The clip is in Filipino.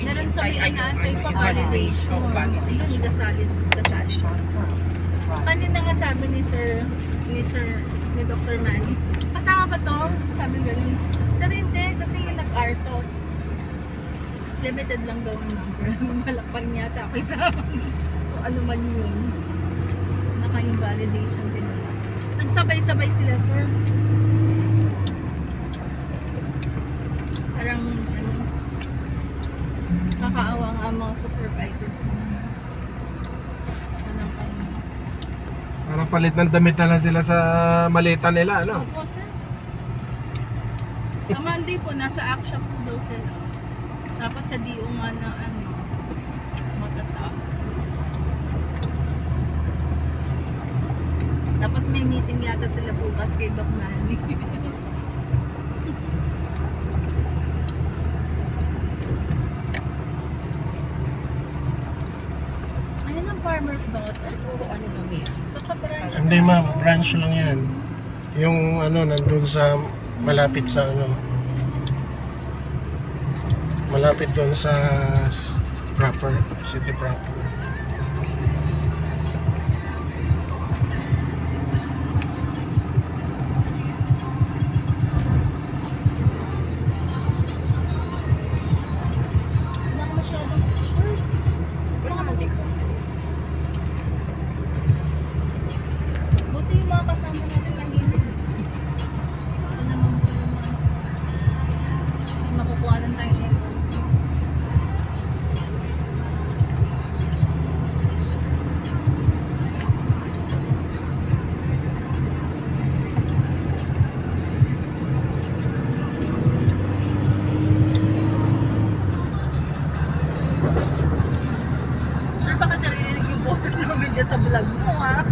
Meron kami inaantay pa validation. Yun, kasali siya. Kanina nga sabi ni Dr. Manny, kasama ba to? Sabi ganun. Sir, hindi, kasi yung nag-arto. Limited lang daw ang number. Malakpan niya, tsaka isa. Kung ano man yun. Naka yung validation din nila. Nagsabay-sabay sila, sir. Parang, kakaawa nga ang mga supervisors na anong kanina. Parang palit ng damit na lang sila sa maleta nila, ano? Opo, sir. Sa Monday po, nasa action po daw sila. Tapos sa DO nga na matatap. Tapos may meeting yata sila bukas kay Doc Manny. Ayun ang farmer's daughter. Oo, ano lang yan? Baka branch. Hindi ma'am, branch lang yan. Yung ano, nandun sa malapit sa ano. Malapit doon sa proper, city proper. Wala ka masyadong picture. Wala naman din ko. Buti yung mga kasama natin kanina. Kasi naman po yung mga makukuha lang tayo nito. Sir, baka narinig yung boses namin dyan sa vlog mo, ha?